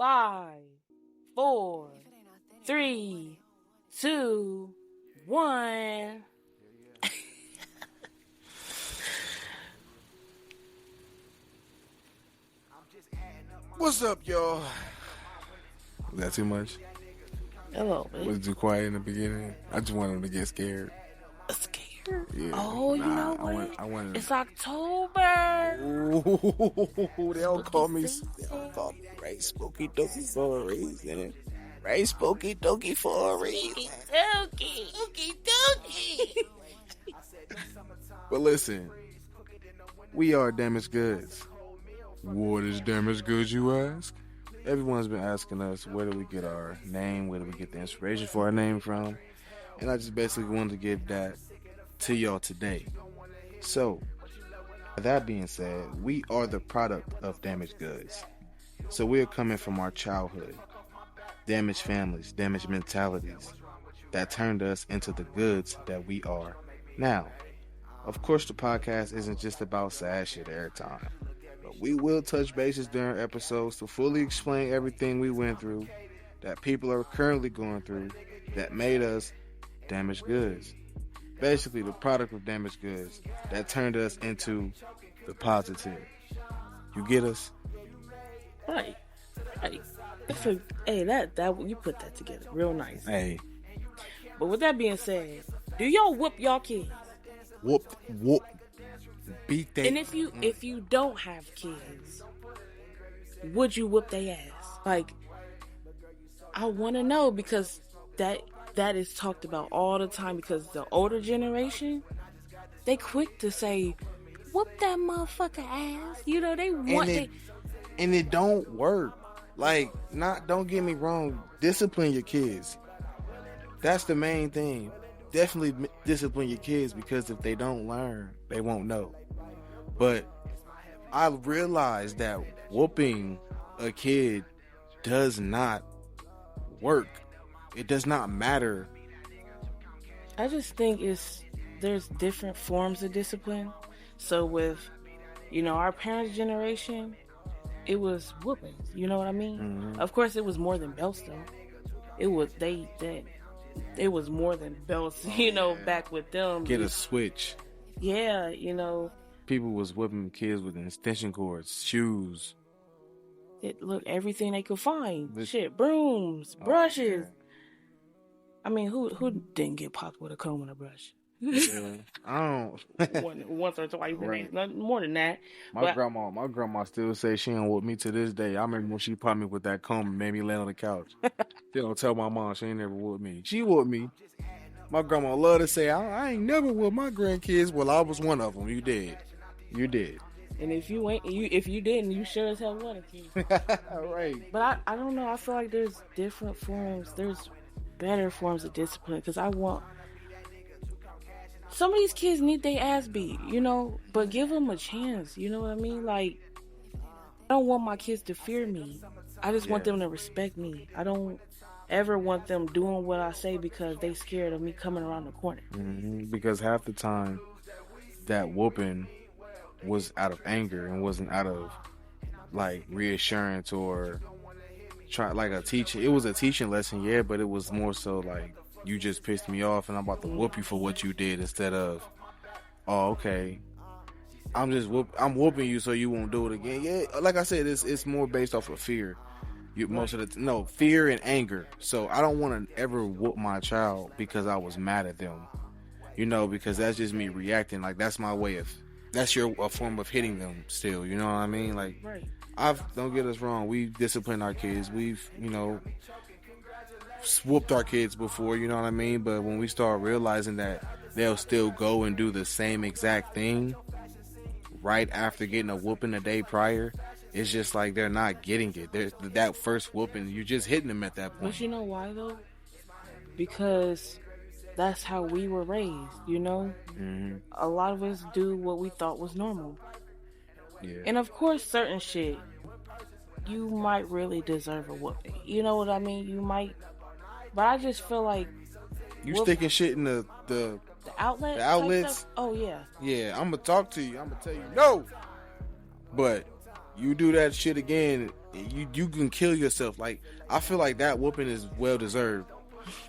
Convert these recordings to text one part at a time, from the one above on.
5, 4, 3, 2, 1. What's up, y'all? Was that too much? Hello, man. Was it too quiet in the beginning? I just wanted them to get scared. Scared? Yeah. Oh, you know what? I wanted. It's October. Ooh, they don't call me Ray Spooky Dookie for a reason. Ray Spooky Dookie for a reason. Spooky Dookie. But listen, we are Damaged Goods. What is Damaged Goods, you ask? Everyone's been asking us, where do we get our name? Where do we get the inspiration for our name from? And I just basically wanted to give that to y'all today. So, that being said, we are the product of Damaged Goods. So we are coming from our childhood. Damaged families, damaged mentalities that turned us into the goods that we are now. Of course, the podcast isn't just about sad shit every time. But we will touch bases during episodes to fully explain everything we went through, that people are currently going through, that made us Damaged Goods. Basically, the product of Damaged Goods that turned us into the positive. You get us? Right. Hey, that you put that together real nice. Hey. But with that being said, do y'all whoop y'all kids? Whoop. Beat that. And if you don't have kids, would you whoop their ass? Like, I want to know, because that is talked about all the time, because the older generation, they quick to say, whoop that motherfucker ass. You know, they want and it don't work. Like, don't get me wrong, discipline your kids. That's the main thing. Definitely discipline your kids, because if they don't learn, they won't know. But I realized that whooping a kid does not work. It does not matter. I just think there's different forms of discipline. So with, our parents' generation, it was whoopings. You know what I mean? Mm-hmm. Of course, it was more than belts, though. It was it was more than belts. Back with them. Get a switch. Yeah, People was whipping kids with extension cords, shoes. Look, everything they could find. Shit, brooms, brushes. Man. I mean, who didn't get popped with a comb and a brush? Yeah, I don't. Once or twice, right. Nothing more than that. My grandma still says she ain't whoop me to this day. I remember when she popped me with that comb and made me lay on the couch. She don't tell my mom she ain't never whooped me. She whooped me. My grandma love to say, I ain't never whooped my grandkids. Well, I was one of them. You did. And if you didn't, you sure as hell wanted to. Right. But I don't know. I feel like there's different forms. There's better forms of discipline, because some of these kids need their ass beat, but give them a chance. You know what I mean? Like, I don't want my kids to fear me. I just want them to respect me. I don't ever want them doing what I say because they scared of me coming around the corner. Mm-hmm. Because half the time, that whooping was out of anger and wasn't out of, like, reassurance or like a teaching. It was a teaching lesson, yeah, but it was more so like, you just pissed me off and I'm about to whoop you for what you did, instead of, oh, okay, I'm whooping you so you won't do it again. Yeah, like I said, it's more based off of fear. Fear and anger. So I don't want to ever whoop my child because I was mad at them. Because that's just me reacting. Like, that's my way of, that's a form of hitting them still. You know what I mean? Like, right. Don't get us wrong. We've disciplined our kids. We've, whooped our kids before, you know what I mean? But when we start realizing that they'll still go and do the same exact thing right after getting a whooping a day prior, it's just like they're not getting it. That first whooping, you're just hitting them at that point. But you know why, though? Because that's how we were raised, Mm-hmm. A lot of us do what we thought was normal. Yeah. And of course, certain shit, you might really deserve a whooping. You know what I mean? You might. But I just feel like you sticking shit in the outlet. The outlets. Oh yeah. Yeah, I'm gonna talk to you. I'm gonna tell you no. But You do that shit again, you can kill yourself. Like, I feel like that whooping is well deserved.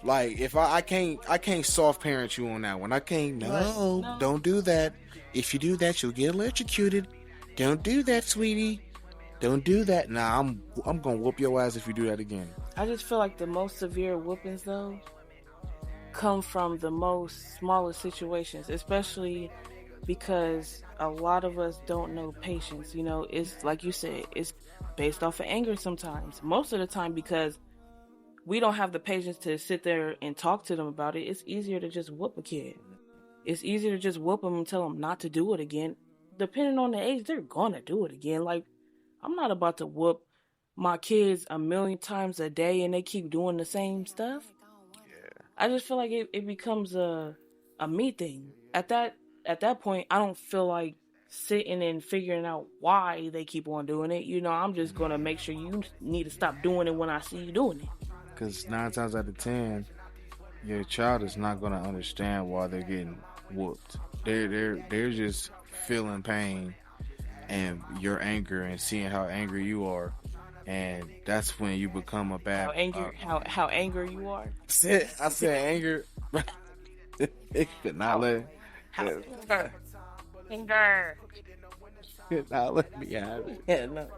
Like, if I can't soft parent you on that one. I can't. No, don't do that. If you do that, you'll get electrocuted. Don't do that, sweetie. Don't do that. Nah, I'm gonna whoop your ass if you do that again. I just feel like the most severe whoopings though come from the most smallest situations, especially because a lot of us don't know patience. You know, it's like you said, it's based off of anger sometimes. Most of the time, because we don't have the patience to sit there and talk to them about it, it's easier to just whoop a kid. It's easier to just whoop them and tell them not to do it again. Depending on the age, they're gonna do it again. Like, I'm not about to whoop my kids 1,000,000 times a day and they keep doing the same stuff. Yeah. I just feel like it becomes a me thing. At that point, I don't feel like sitting and figuring out why they keep on doing it. You know, I'm just gonna make sure you need to stop doing it when I see you doing it. Because 9 times out of 10, your child is not gonna understand why they're getting whooped. They're just feeling pain and your anger and seeing how angry you are, and that's when you become a bad. How angry you are. I said anger. It could not let. Anger. Could not let me have it. Yeah, no.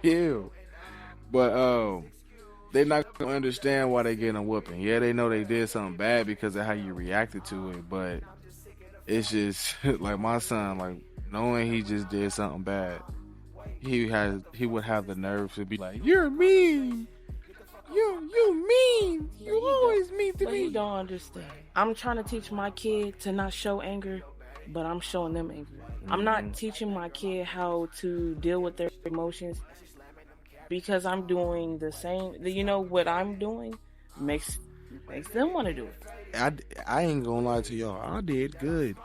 Chill. But they're not gonna understand why they getting a whooping. Yeah, they know they did something bad because of how you reacted to it, but it's just like my son, like, knowing he just did something bad, he would have the nerve to be like, "You're mean. You mean. You always mean to me." But he don't understand. I'm trying to teach my kid to not show anger, but I'm showing them anger. Mm-hmm. I'm not teaching my kid how to deal with their emotions because I'm doing the same. You know what I'm doing makes them want to do it. I ain't gonna lie to y'all. I did good.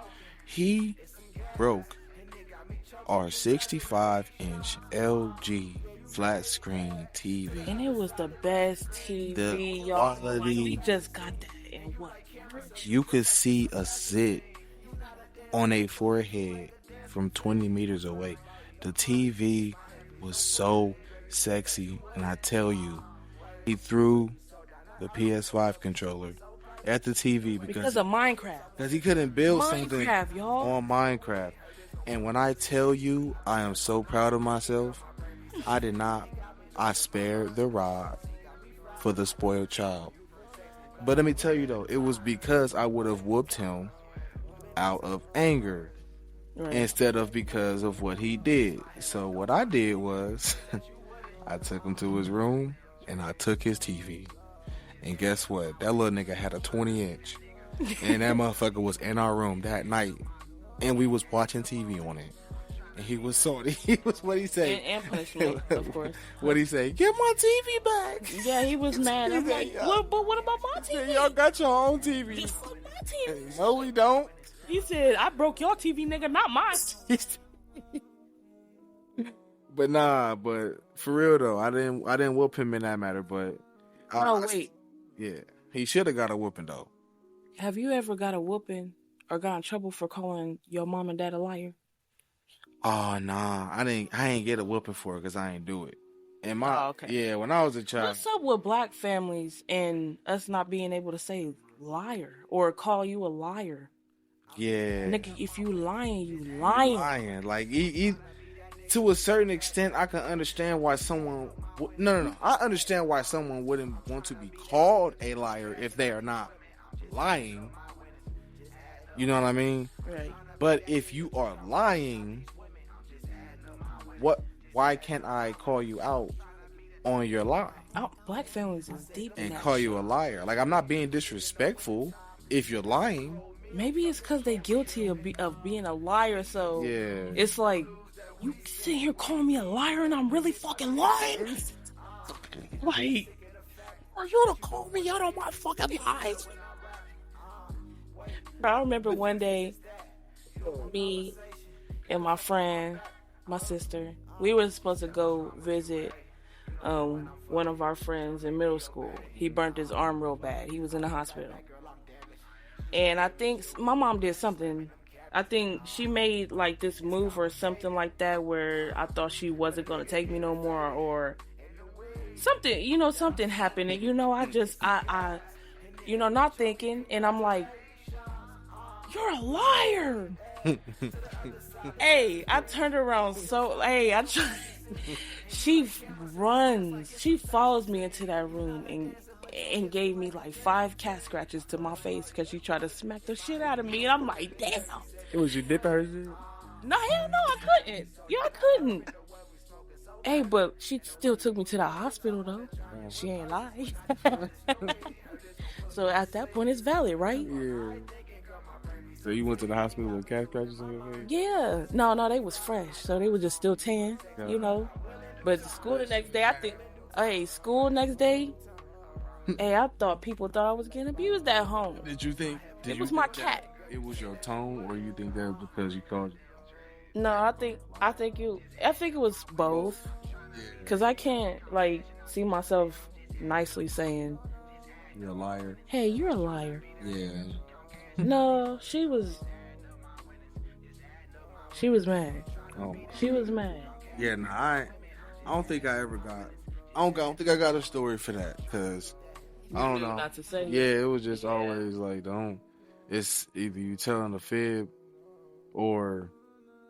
He broke our 65-inch LG flat screen TV. And it was the best TV, y'all. Like, we just got that in what? You could see a zit on a forehead from 20 meters away. The TV was so sexy, and I tell you, he threw the PS5 controller at the TV because of Minecraft. Because he couldn't build something y'all. on Minecraft. And when I tell you, I am so proud of myself. I spared the rod for the spoiled child. But let me tell you though, it was because I would have whooped him out of anger, right, instead of because of what he did. So what I did was I took him to his room and I took his TV. And guess what? That little nigga had a 20-inch. And that motherfucker was in our room that night. And we was watching TV on it. And he was salty. He was, what he say? And punishment, of course. What he say? Get my TV back. Yeah, he was mad. I'm like, but what about my TV? Y'all got your own TV. Just like my TV. No, we don't. He said, I broke your TV, nigga, not mine. But for real though, I didn't whoop him in that matter, but wait. Yeah. He should have got a whooping though. Have you ever got a whooping or got in trouble for calling your mom and dad a liar? Oh nah, I ain't get a whooping for it because I ain't do it. And okay. When I was a child. What's up with black families and us not being able to say liar or call you a liar? Yeah. Nigga, if you lying, you lying. Lying. Like, to a certain extent, I can understand why someone... No. I understand why someone wouldn't want to be called a liar if they are not lying. You know what I mean? Right. But if you are lying, why can't I call you out on your lie? Oh, black families is deep in and that call shit. you a liar. Like, I'm not being disrespectful if you're lying. Maybe it's because they guilty of being a liar, so yeah, it's like, you sit here calling me a liar and I'm really fucking lying? Like, are you to call me out on my fucking lies? I remember one day, me and my friend, my sister, we were supposed to go visit one of our friends in middle school. He burnt his arm real bad. He was in the hospital. And I think my mom did something I think she made like this move or something like that where I thought she wasn't gonna take me no more, or something. Something happened, and I not thinking, and I'm like, you're a liar. Hey, I turned around so. Hey, she runs. She follows me into that room and gave me like 5 cat scratches to my face because she tried to smack the shit out of me. And I'm like, damn. It was you dipping her shit? No, hell no, I couldn't. Yeah, I couldn't. Hey, but she still took me to the hospital though. She ain't lie. So at that point, it's valid, right? Yeah. So you went to the hospital with cat scratches on your face? Yeah. No, they was fresh, so they was just still tan, But school the next day, school next day. Hey, I thought people thought I was getting abused at home. Did you think? It was my cat. It was your tone, or you think that was because you called? No, I think it was both. Cause I can't see myself nicely saying, "You're a liar." Hey, you're a liar. Yeah. No, she was mad. Oh. She was mad. Yeah, no, I don't think I ever got. I don't think I got a story for that because I don't know. Not to say. Yeah, it was just always like, don't. It's either you telling a fib or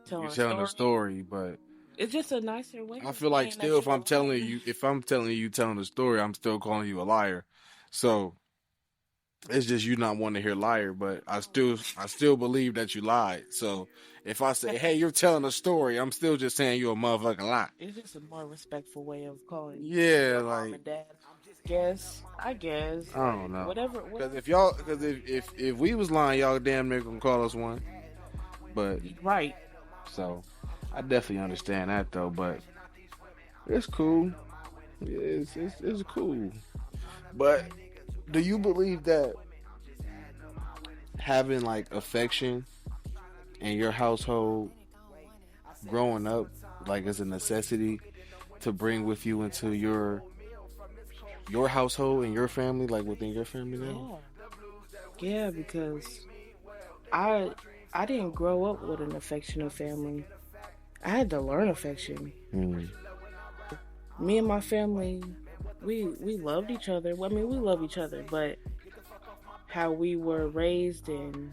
you telling a story, but it's just a nicer way. I feel like still, if I'm telling you telling a story, I'm still calling you a liar. So it's just you not wanting to hear liar, but I still believe that you lied. So if I say, hey, you're telling a story, I'm still just saying you're a motherfucking lie. It's just a more respectful way of calling. Yeah, mom and dad. I guess. I don't know. Whatever. Because if we was lying, y'all damn near gonna call us one. But right. So I definitely understand that though. But it's cool. It's cool. But do you believe that having like affection in your household growing up is a necessity to bring with you into your household and your family, within your family now? Yeah, because I didn't grow up with an affectionate family. I had to learn affection. Me and my family, we loved each other. Well, I mean, we love each other, but how we were raised, and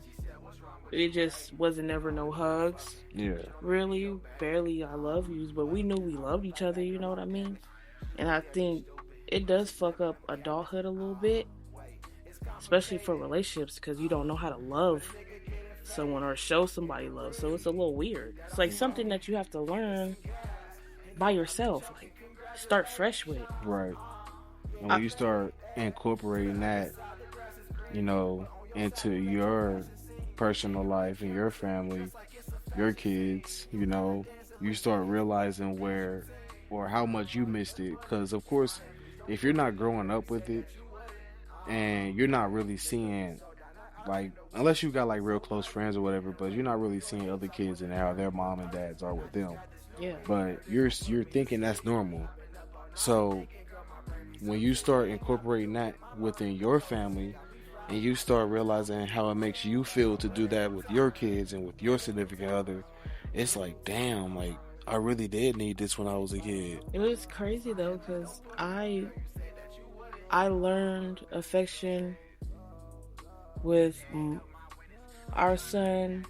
it just wasn't ever no hugs. Yeah. Really, barely I love yous, but we knew we loved each other, you know what I mean? And I think it does fuck up adulthood a little bit, especially for relationships, because you don't know how to love someone or show somebody love. So it's a little weird. It's like something that you have to learn by yourself, start fresh with. Right. And when you start incorporating that, into your personal life and your family, your kids, you start realizing where or how much you missed it. Because of course, if you're not growing up with it and you're not really seeing, unless you got real close friends or whatever, but you're not really seeing other kids and how their mom and dads are with them. Yeah. But you're thinking that's normal. So when you start incorporating that within your family and you start realizing how it makes you feel to do that with your kids and with your significant other, it's like, damn, I really did need this when I was a kid. It was crazy though, because I learned affection with our son.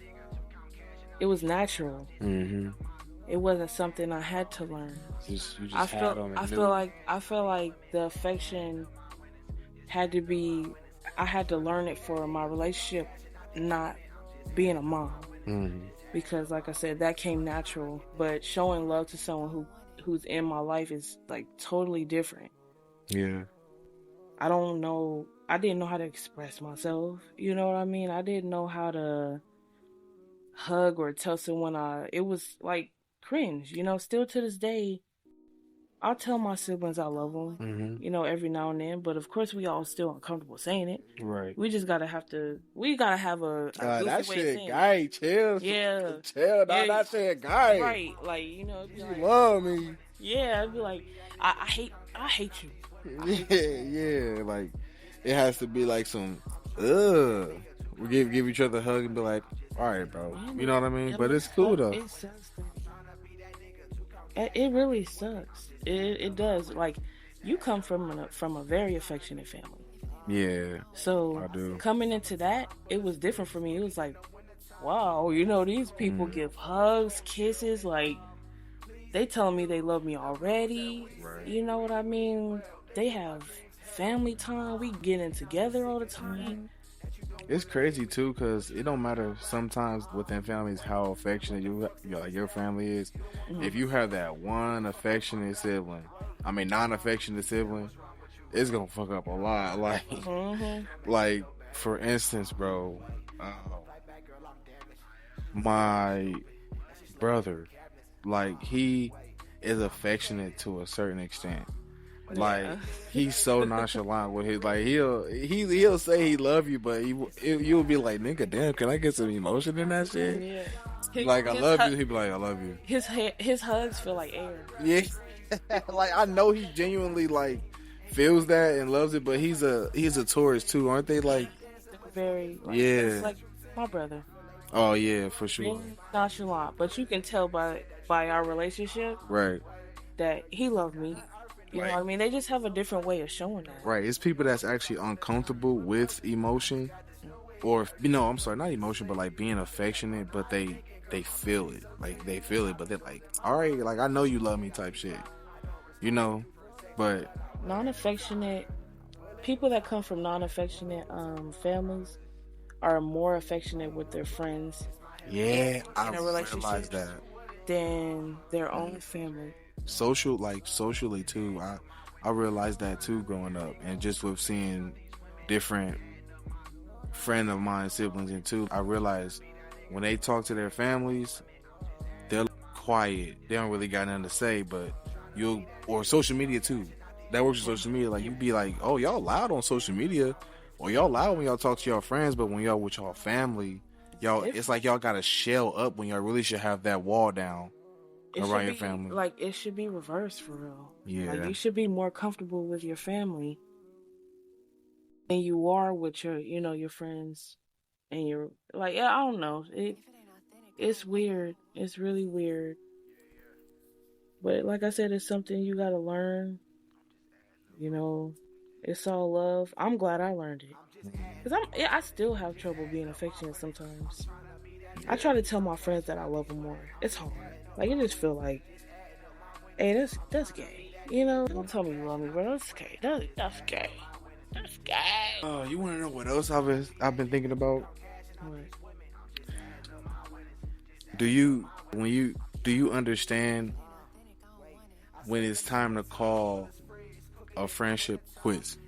It was natural. Mm-hmm. It wasn't something I had to learn. I feel like the affection had to be. I had to learn it for my relationship, not being a mom. Mm-hmm. Because, like I said, that came natural. But showing love to someone who's in my life is totally different. Yeah. I don't know. I didn't know how to express myself. You know what I mean? I didn't know how to hug or tell someone it was cringe. Still to this day, I'll tell my siblings I love them, mm-hmm. Every now and then. But of course, we all still uncomfortable saying it. Right. We just gotta have a that way shit, guy, chill. Yeah. Chill, yeah. That shit, guy. Right. You love me. Yeah, I'd be like, I hate you. Yeah. It has to be some, we give each other a hug and be like, all right, bro. Man, You know what I mean? it But it's cool though. it sucks. It really sucks. It does. Like, you come from a very affectionate family. Yeah, So I do. coming into that, it was different for me. It was like, wow, these people give hugs, kisses, like they telling me they love me already. Right. You know what I mean? They have family time. We getting together all the time. It's crazy too, cause it don't matter sometimes within families how affectionate your family is. If you have that one affectionate sibling, I mean non-affectionate sibling, it's gonna fuck up a lot. Like, like for instance, bro, my brother, like he is affectionate to a certain extent. Like Yeah. he's so nonchalant with his like he'll say he love you, but you'll be like, nigga, damn, can I get some emotion in that shit? Yeah. Like I love you, he'll be like, I love you. His hugs feel like air. Yeah, like I know he genuinely like feels that and loves it, but he's a tourist too, aren't they? Like Very like, yeah, it's like my brother. oh yeah, for sure, Really nonchalant, but you can tell by our relationship right. that he loved me. You know what I mean? They just have a different way of showing that. Right, it's people that's actually uncomfortable with emotion, or I'm sorry, not emotion, but like being affectionate, but they feel it, like they feel it, but they're like, all right, like I know you love me, type shit, but Non-affectionate people that come from non-affectionate families are more affectionate with their friends yeah, I in a relationship realized that. than their own family. Socially too, I realized that too growing up, and just with seeing different friend of mine siblings, and too I realized when they talk to their families, they're quiet, they don't really got nothing to say, but or social media too, that works with social media, like you be like, oh, y'all loud on social media, or y'all loud when y'all talk to y'all friends, but when y'all with y'all family, y'all, it's like y'all gotta shell up when y'all really should have that wall down around your family. Like, it should be reversed for real. Yeah. Like, you should be more comfortable with your family than you are with your friends and your, like, yeah, I don't know. It's weird. It's really weird. But like I said, it's something you gotta learn. It's all love. I'm glad I learned it. Because I still have trouble being affectionate sometimes. I try to tell my friends that I love them more. It's hard. Like, it just feel like, hey, that's gay. Don't tell me you love me, bro. That's gay. That's gay. That's gay. You want to know what else I've been thinking about? What? Do you understand when it's time to call a friendship quits?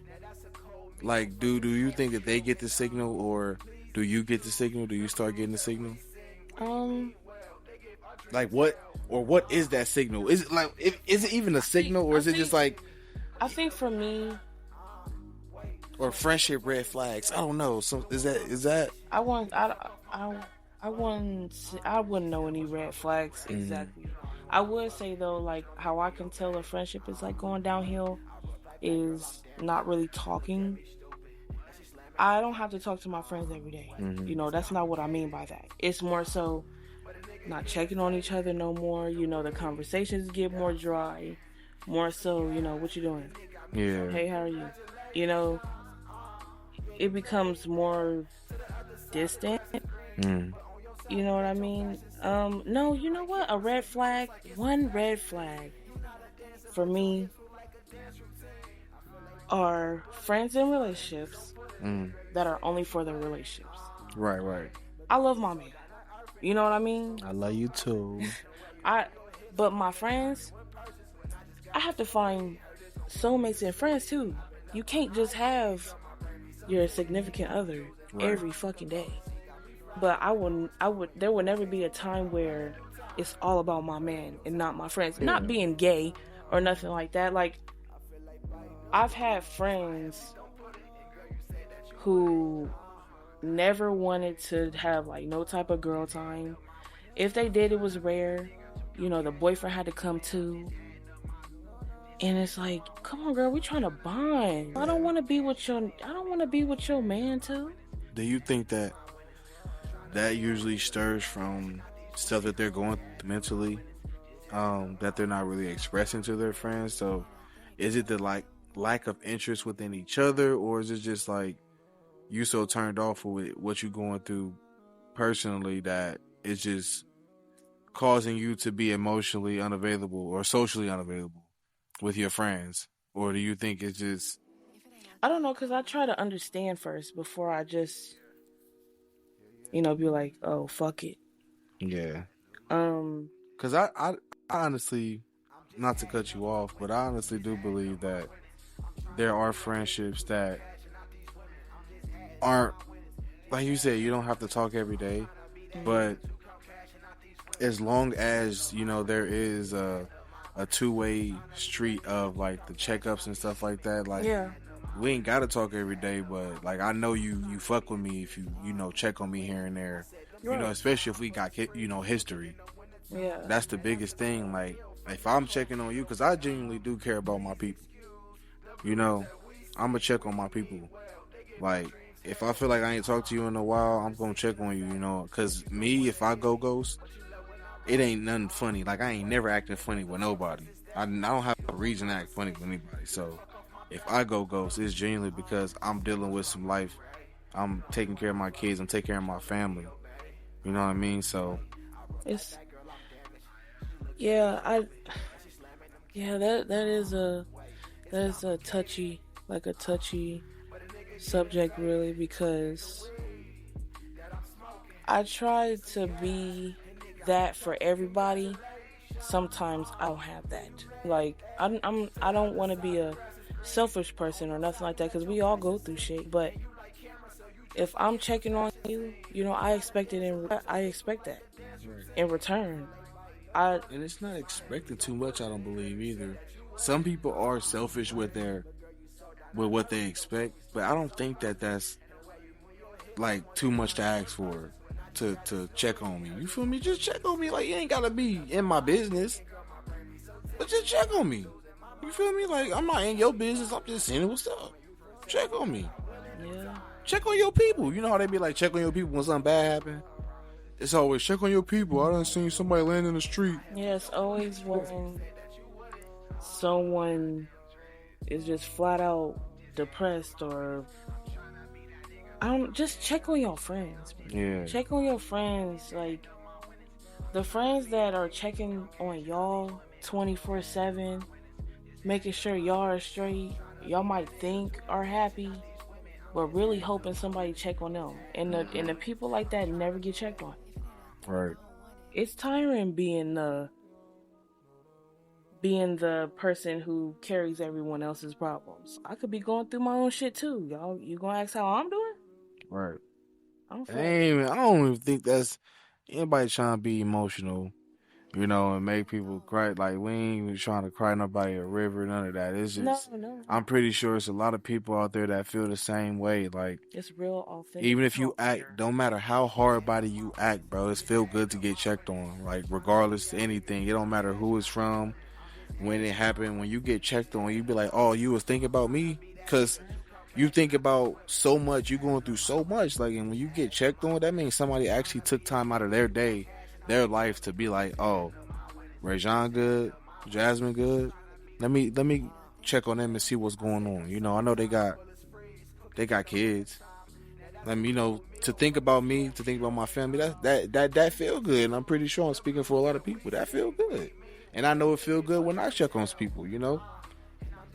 Like, do you think that they get the signal, or do you get the signal? Do you start getting the signal? Like what is that signal? Is it like, is it even a signal, or is it just like? I think for me, or friendship red flags. I don't know. So is that? I wouldn't know any red flags exactly. I would say though, like how I can tell a friendship is like going downhill is not really talking. I don't have to talk to my friends every day. That's not what I mean by that. It's more so not checking on each other no more. The conversations get more dry. More so, what you doing? Yeah. Hey, how are you? It becomes more distant. You know what I mean? No, you know what? One red flag for me are friends in relationships that are only for their relationships. Right. I love my man. You know what I mean? I love you too. But my friends, I have to find soulmates and friends too. You can't just have your significant other every fucking day. But there will never be a time where it's all about my man and not my friends. Yeah. Not being gay or nothing like that. Like, I've had friends who never wanted to have like no type of girl time. If they did, it was rare. The boyfriend had to come too. And it's like, come on, girl, we trying to bond. I don't want to be with your man too. Do you think that that usually stirs from stuff that they're going through mentally, that they're not really expressing to their friends. So, is it the lack of interest within each other, or is it just like you so turned off with what you're going through personally that it's just causing you to be emotionally unavailable or socially unavailable with your friends? Or do you think it's just I don't know, because I try to understand first before I just, be like, oh, fuck it. yeah? Um, Because I honestly, not to cut you off, but I honestly do believe that there are friendships that aren't, like you said, you don't have to talk every day, mhm. but as long as there is a two-way street of like the checkups and stuff like that, like Yeah, we ain't gotta talk every day, but like I know you fuck with me if you check on me here and there, right. especially if we got history. Yeah, That's the biggest thing. Like if I'm checking on you, because I genuinely do care about my people. I'm gonna check on my people. Like if I feel like I ain't talked to you in a while, I'm gonna check on you. Because me, if I go ghost, it ain't nothing funny. Like I ain't never acting funny with nobody. I don't have a reason to act funny with anybody. So if I go ghost, it's genuinely because I'm dealing with some life. I'm taking care of my kids. I'm taking care of my family. You know what I mean? So it's yeah. That is a touchy subject, really, because I try to be that for everybody. Sometimes I don't have that. Like I don't want to be a selfish person or nothing like that, because we all go through shit. But if I'm checking on you, I expect it I expect that in return. I and it's not expecting too much. I don't believe either. Some people are selfish with what they expect, but I don't think that that's like too much to ask for to check on me. You feel me? Just check on me. Like you ain't gotta be in my business, but just check on me. You feel me? Like I'm not in your business. I'm just saying what's up. Check on me. yeah. Check on your people. You know how they be like, check on your people when something bad happen. It's always check on your people. I done seen somebody laying in the street. Yeah, it's always when someone is just flat out depressed, or I don't, just check on your friends. Yeah. Check on your friends, like the friends that are checking on y'all 24/7, making sure y'all are straight. Y'all might think are happy, but really hoping somebody check on them. And the people like that never get checked on. Right. It's tiring being the person who carries everyone else's problems. I could be going through my own shit too. Y'all, you gonna ask how I'm doing? Right. I don't I feel like. ain't even, I don't even think that's anybody trying to be emotional, and make people cry. Like we ain't even trying to cry nobody a river, none of that. It's No, just no. I'm pretty sure it's a lot of people out there that feel the same way. Like It's real authentic even if you talk. act, don't matter how hard body you act, bro, it's feel good to get checked on. Like regardless of anything, it don't matter who it's from, when it happened, when you get checked on, you be like, oh, you was thinking about me? Because you think about so much, you going through so much. Like, and when you get checked on, that means somebody actually took time out of their day, their life to be like, oh, Rajon good, Jasmine good. Let me check on them and see what's going on. I know they got kids. Let me to think about me, to think about my family. That feel good, and I'm pretty sure I'm speaking for a lot of people. That feel good, and I know it feel good when I check on people.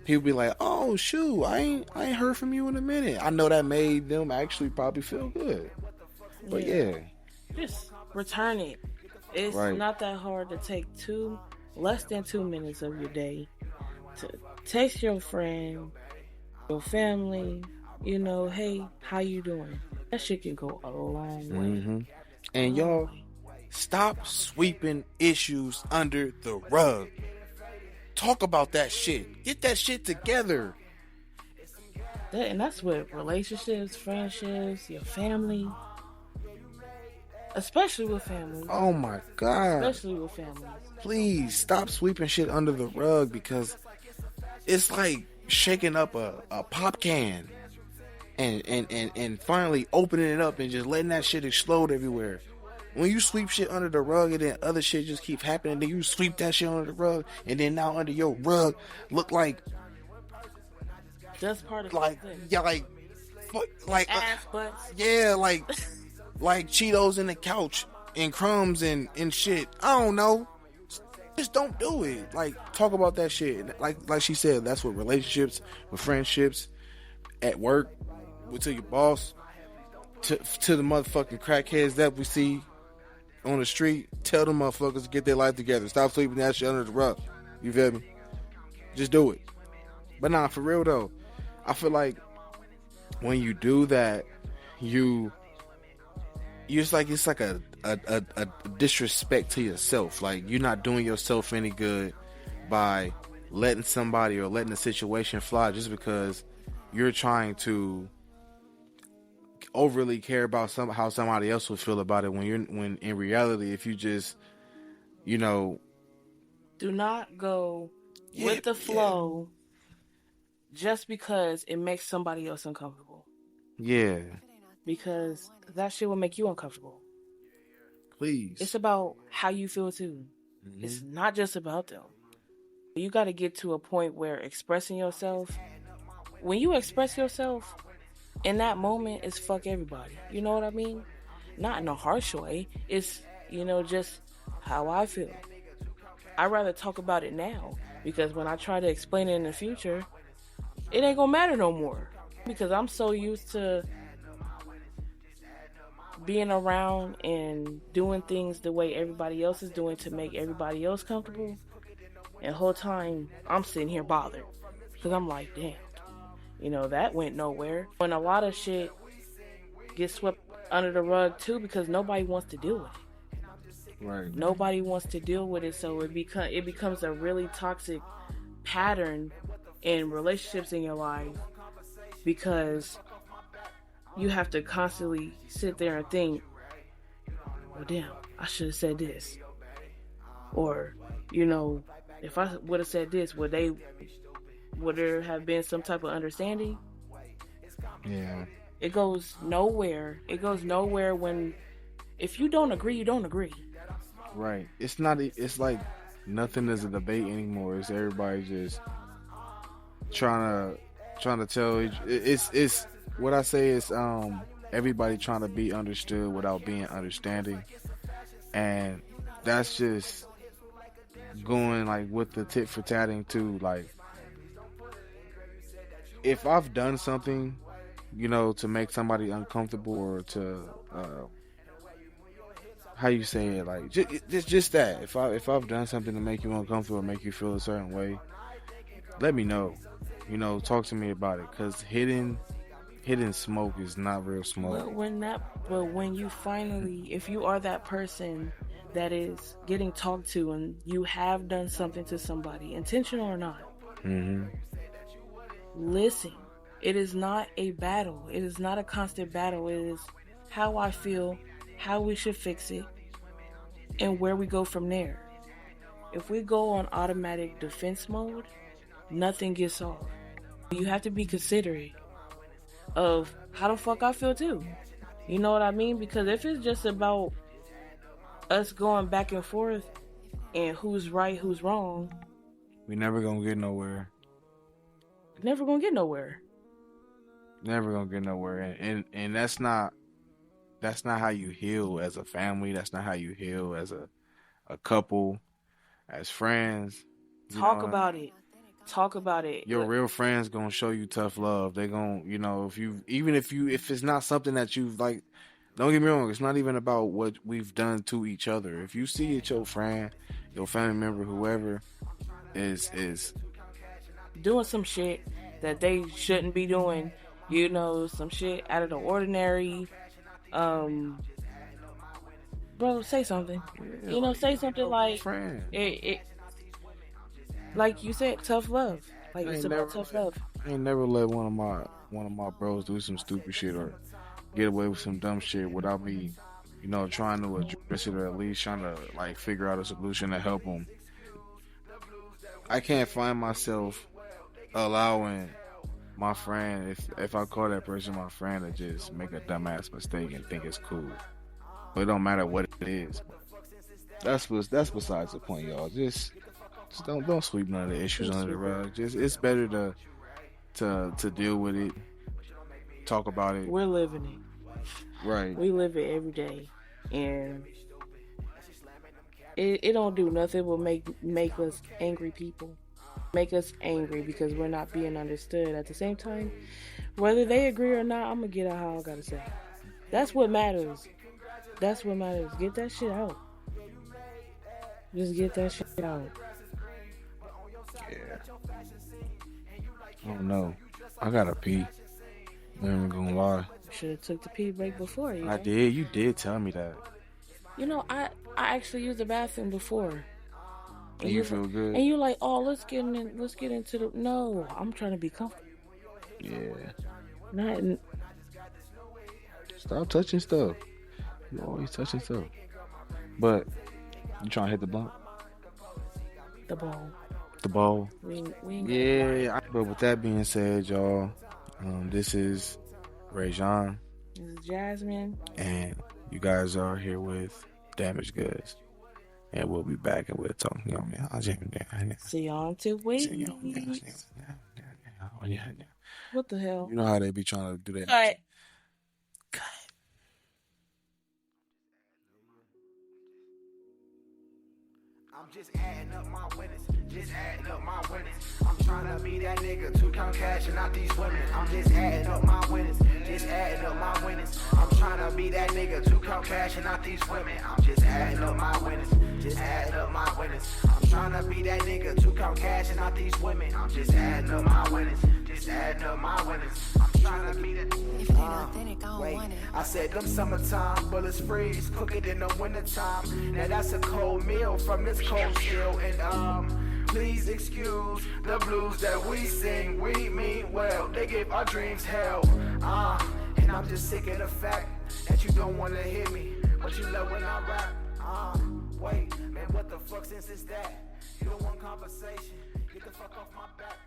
People be like, "Oh shoot, I ain't heard from you in a minute." I know that made them actually probably feel good. But Yeah. yeah, Just return it. It's right, not that hard to take less than 2 minutes of your day to text your friend, your family, hey, how you doing? That shit can go a long way. hmm A and long y'all way. stop sweeping issues under the rug. Talk about that shit. Get that shit together. And that's with relationships, friendships, your family. Especially with families. Oh my god. Especially with families. Please stop sweeping shit under the rug because it's like shaking up a pop can. and finally opening it up and just letting that shit explode everywhere. When you sweep shit under the rug and then other shit just keep happening, then you sweep that shit under the rug and then now under your rug look Just particles. like yeah like ass butts. yeah like Cheetos in the couch and crumbs and shit. I don't know. Just don't do it. Like, talk about that shit. Like she said, that's with relationships, with friendships, at work, to your boss, to the motherfucking crackheads that we see on the street. Tell them motherfuckers to get their life together. Stop sweeping that shit under the rug. You feel me? Just do it. But nah, for real though, I feel like when you do that, it's like a disrespect to yourself. Like, you're not doing yourself any good by letting somebody or letting a situation fly just because you're trying to overly care about how somebody else will feel about it, when in reality, if you just, you know, do not go with the flow just because it makes somebody else uncomfortable. Yeah. Because that shit will make you uncomfortable. Please. It's about how you feel too. Mm-hmm. It's not just about them. You got to get to a point where expressing yourself, when you express yourself in that moment, it's fuck everybody. You know what I mean? Not in a harsh way. It's, just how I feel. I'd rather talk about it now, because when I try to explain it in the future, it ain't gonna matter no more. Because I'm so used to being around and doing things the way everybody else is doing to make everybody else comfortable. And the whole time, I'm sitting here bothered. Because I'm like, damn, that went nowhere. When a lot of shit gets swept under the rug too, because nobody wants to deal with it. Right. Nobody wants to deal with it, so it becomes a really toxic pattern in relationships in your life, because you have to constantly sit there and think, well, damn, I should have said this. Or, if I would have said this, would there have been some type of understanding? Yeah. It goes nowhere. It goes nowhere if you don't agree, you don't agree. Right. It's like nothing is a debate anymore. It's everybody just trying to tell it's what I say is everybody trying to be understood without being understanding, and that's just going like with the tit for tatting too. Like, if I've done something, to make somebody uncomfortable, or to how you say it, like just that. If I've done something to make you uncomfortable or make you feel a certain way, let me know. Talk to me about it, because hidden smoke is not real smoke. But when you finally, if you are that person that is getting talked to and you have done something to somebody, intentional or not, mm-hmm. Listen. It is not a battle. It is not a constant battle. It is how I feel, how we should fix it, and where we go from there. If we go on automatic defense mode, nothing gets solved. You have to be considerate of how the fuck I feel too. You know what I mean? Because if it's just about us going back and forth and who's right, who's wrong, we never gonna get nowhere. Never gonna get nowhere. Never gonna get nowhere. And that's not how you heal as a family. That's not how you heal as a couple, as friends. Talk about it. Talk about it. Your real friends gonna show you tough love. They gonna, if it's not something that you've like, don't get me wrong, it's not even about what we've done to each other. If you see it, your friend, your family member, whoever is doing some shit that they shouldn't be doing, some shit out of the ordinary, bro, say something. Yeah, say something like friend. It like you said, tough love. Like, it's about tough love. I ain't never let one of my bros do some stupid shit or get away with some dumb shit without me, trying to address it, or at least trying to like figure out a solution to help them. I can't find myself allowing my friend, if I call that person my friend, to just make a dumbass mistake and think it's cool. But it don't matter what it is. That's besides the point, y'all. Just don't sweep none of the issues under the rug. Just it's better to deal with it, talk about it. We're living it. Right. We live it every day, and it don't do nothing but make us angry people. Make us angry because we're not being understood. At the same time, whether they agree or not, I'm gonna get out how I gotta say. That's what matters. That's what matters. Get that shit out. Just get that shit out. Yeah. I don't know. I gotta pee. I'm not even gonna lie. Should have took the pee break before you. I did. You did tell me that. You know, I actually used the bathroom before. And you feel good? And you're like, oh, let's get into the. No, I'm trying to be comfortable. Yeah. Not. Stop touching stuff. You always touching stuff. But you trying to hit the blunt? The ball. The ball. We ain't Yeah. But with that being said, y'all, this is Ray Jean. This is Jasmine. And you guys are here with Damaged Goods. And we'll be back and we'll talk. You know, See y'all in 2 weeks. What the hell? You know how they be trying to do that. Cut. I'm just adding up my winnings, just adding up my winnings. I'm trying to be that nigga to count cash and not these women. I'm just adding up my winnings, just adding up my winnings. I'm trying to be that nigga to count cash and not these women. I'm just adding up my winnings, just adding up my winnings. I'm trying to be that nigga to count cash and not these women. I'm just adding up my winnings, just adding up my winnings. I'm trying to be that. If it ain't authentic, I don't Wait, want it. I said them summertime bullets freeze, cook it in the wintertime. Now that's a cold meal from this cold steel. And please excuse the blues that we sing. We mean well, they give our dreams hell. And I'm just sick of the fact that you don't wanna hear me, but you love when I rap. Wait, man, what the fuck sense is that? You don't want conversation, get the fuck off my back.